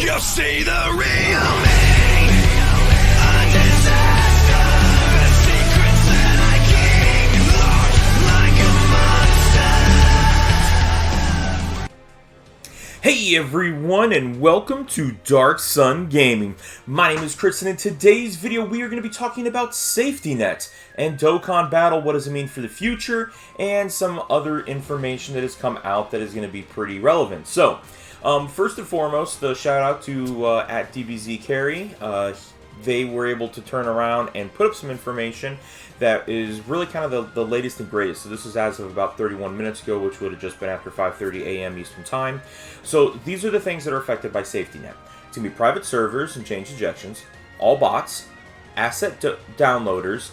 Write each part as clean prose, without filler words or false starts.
You'll see the real me. A disaster. Secrets that I keep locked like a monster. Hey everyone, and welcome to Darkson Gaming. My name is Chris, and in today's video we are going to be talking about SafetyNet and Dokkan Battle, what does it mean for the future, and some other information that has come out that is going to be pretty relevant. So, first and foremost, the shout out to at DBZ Carry. They were able to turn around and put up some information that is really kind of the latest and greatest. So this is as of about 31 minutes ago, which would have just been after 5:30 a.m. Eastern Time. So these are the things that are affected by SafetyNet. It's going to be private servers and change injections, all bots, asset downloaders,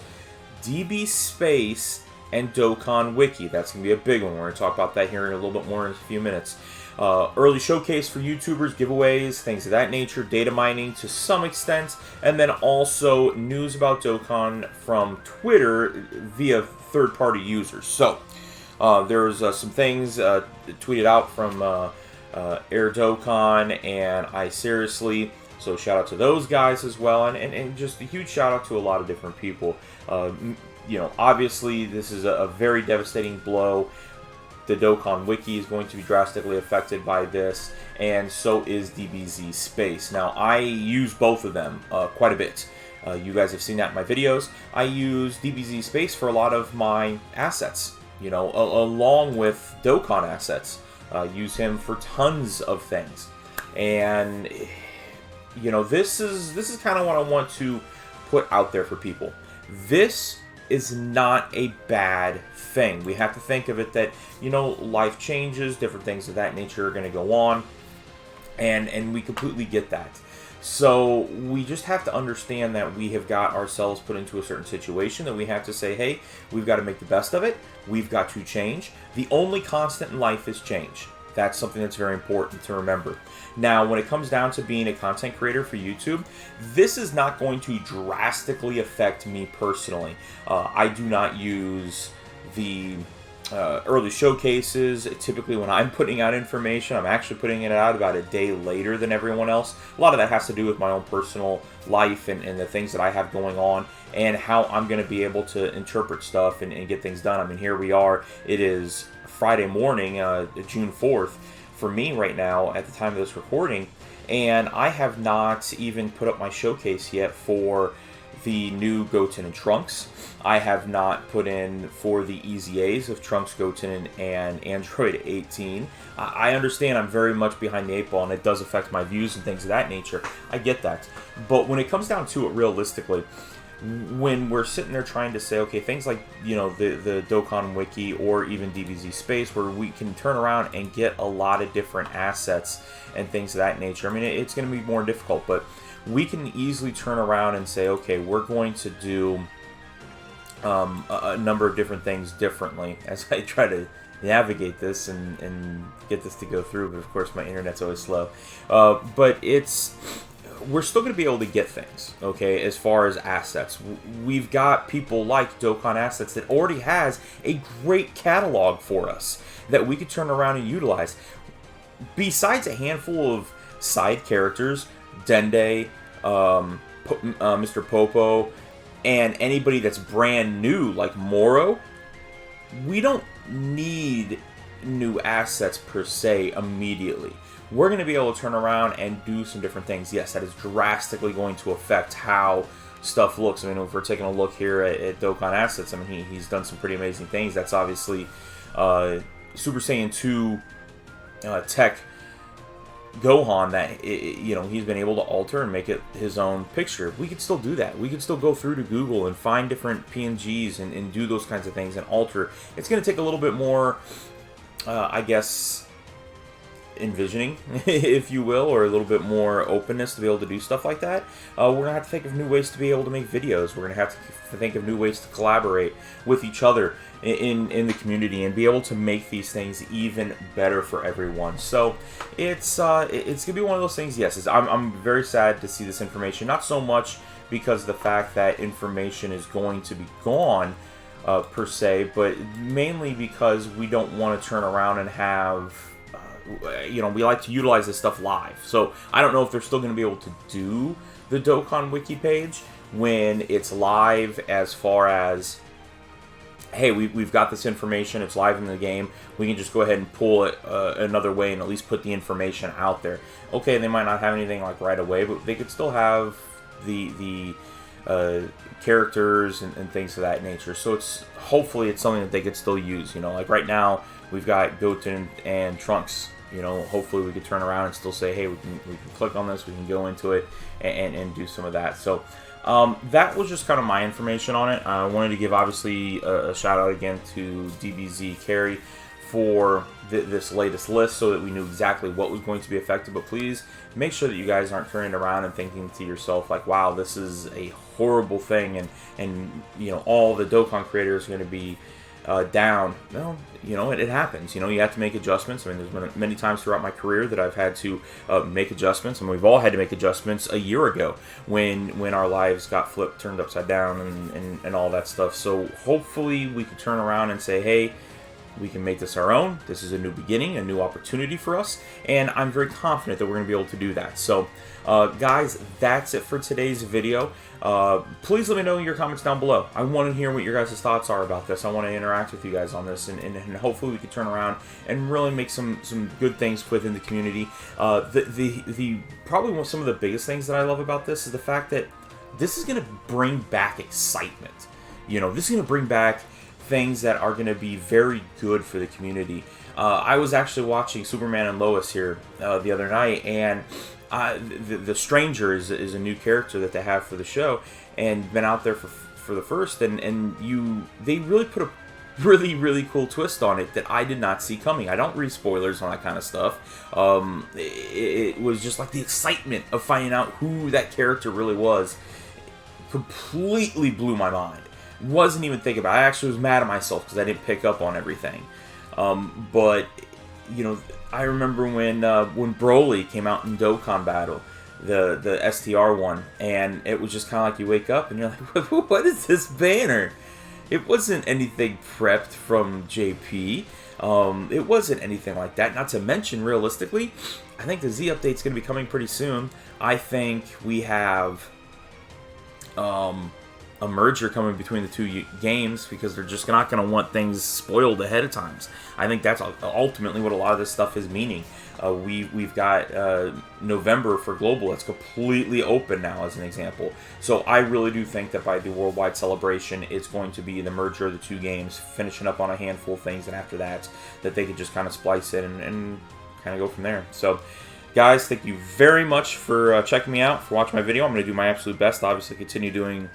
DBZ Space, and Dokkan Wiki. That's going to be a big one. We're going to talk about that here in a little bit more in a few minutes. Early showcase for YouTubers, giveaways, things of that nature, data mining to some extent, and then also news about Dokkan from Twitter via third-party users. So, there's some things tweeted out from Air Dokkan and I Seriously. So shout out to those guys as well, and just a huge shout out to a lot of different people. You know, obviously this is a very devastating blow. The Dokkan Wiki is going to be drastically affected by this, and so is DBZ Space. Now, I use both of them quite a bit. You guys have seen that in my videos. I use DBZ Space for a lot of my assets, you know, along with Dokkan assets. Use him for tons of things. And, you know, this is kind of what I want to put out there for people. This is not a bad thing. We have to think of it that, you know, life changes, different things of that nature are going to go on, and we completely get that. So we just have to understand that we have got ourselves put into a certain situation that we have to say, hey, we've got to make the best of it. We've got to change. The only constant in life is change. That's something that's very important to remember. Now, when it comes down to being a content creator for YouTube, this is not going to drastically affect me personally. I do not use the early showcases. Typically, when I'm putting out information, I'm actually putting it out about a day later than everyone else. A lot of that has to do with my own personal life and the things that I have going on and how I'm going to be able to interpret stuff and get things done. I mean, here we are. It is Friday morning, June 4th, for me right now at the time of this recording, and I have not even put up my showcase yet for the new Goten and Trunks. I have not put in for the EZAs of Trunks, Goten, and Android 18. I understand I'm very much behind the 8 ball, and it does affect my views and things of that nature. I get that. But when it comes down to it realistically, when we're sitting there trying to say, okay, things like, you know, the Dokkan Wiki or even DBZ Space, where we can turn around and get a lot of different assets and things of that nature, I mean, it's going to be more difficult, but we can easily turn around and say, okay, we're going to do a number of different things differently as I try to navigate this and get this to go through, but of course my internet's always slow. But we're still going to be able to get things, okay, as far as assets. We've got people like Dokkan Assets that already has a great catalog for us that we could turn around and utilize. Besides a handful of side characters, Dende, Mr. Popo, and anybody that's brand new like Moro, we don't need new assets per se immediately. We're going to be able to turn around and do some different things. Yes, that is drastically going to affect how stuff looks. I mean, if we're taking a look here at Dokkan Assets, I mean, he's done some pretty amazing things. That's obviously Super Saiyan 2 tech Gohan that, you know, he's been able to alter and make it his own picture. We could still do that. We could still go through to Google and find different PNGs and do those kinds of things and alter. It's going to take a little bit more, I guess, envisioning, if you will, or a little bit more openness to be able to do stuff like that. We're going to have to think of new ways to be able to make videos. We're going to have to think of new ways to collaborate with each other in the community and be able to make these things even better for everyone. So it's going to be one of those things. Yes, I'm very sad to see this information. Not so much because of the fact that information is going to be gone per se, but mainly because we don't want to turn around and have you know, we like to utilize this stuff live. So I don't know if they're still going to be able to do the Dokkan Wiki page when it's live, as far as, hey, we've got this information, it's live in the game, we can just go ahead and pull it another way and at least put the information out there. Okay, they might not have anything like right away, but they could still have the characters and things of that nature. So it's, hopefully it's something that they could still use. You know, like right now we've got Goten and Trunks. You know, hopefully we could turn around and still say, hey, we can click on this, we can go into it and do some of that. So that was just kind of my information on it. I wanted to give, obviously, a shout out again to DBZ Carry for this latest list, so that we knew exactly what was going to be affected. But please make sure that you guys aren't turning around and thinking to yourself like, wow, this is a horrible thing, and you know, all the Dokkan creators are going to be down. No, you know, it happens. You know, you have to make adjustments. I mean, there's been many times throughout my career that I've had to make adjustments, and we've all had to make adjustments a year ago when our lives got flipped, turned upside down, and all that stuff. So hopefully we can turn around and say, hey, we can make this our own. This is a new beginning, a new opportunity for us, and I'm very confident that we're going to be able to do that. So, guys, that's it for today's video. Please let me know your comments down below. I want to hear what your guys' thoughts are about this. I want to interact with you guys on this, and hopefully we can turn around and really make some good things within the community. Probably some of the biggest things that I love about this is the fact that this is going to bring back excitement. You know, this is going to bring back things that are going to be very good for the community. I was actually watching Superman and Lois here the other night, and the Stranger is a new character that they have for the show, and been out there for the first, and they really put a really cool twist on it that I did not see coming. I don't read spoilers on that kind of stuff. It was just like the excitement of finding out who that character really was completely blew my mind. Wasn't even thinking about it. I actually was mad at myself because I didn't pick up on everything. But, you know, I remember when Broly came out in Dokkan Battle, the STR one, and it was just kind of like you wake up and you're like, what is this banner? It wasn't anything prepped from JP. It wasn't anything like that. Not to mention, realistically, I think the Z update's going to be coming pretty soon. I think we have a merger coming between the two games, because they're just not going to want things spoiled ahead of times. I think that's ultimately what a lot of this stuff is meaning. We've got November for Global. It's completely open now, as an example. So I really do think that by the worldwide celebration, it's going to be the merger of the two games, finishing up on a handful of things, and after that they could just kind of splice it and kind of go from there. So, guys, thank you very much for checking me out, for watching my video. I'm going to do my absolute best to obviously continue doing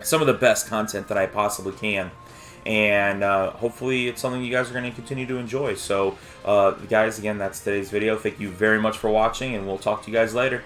some of the best content that I possibly can, and hopefully it's something you guys are going to continue to enjoy. So guys, again, that's today's video. Thank you very much for watching, and we'll talk to you guys later.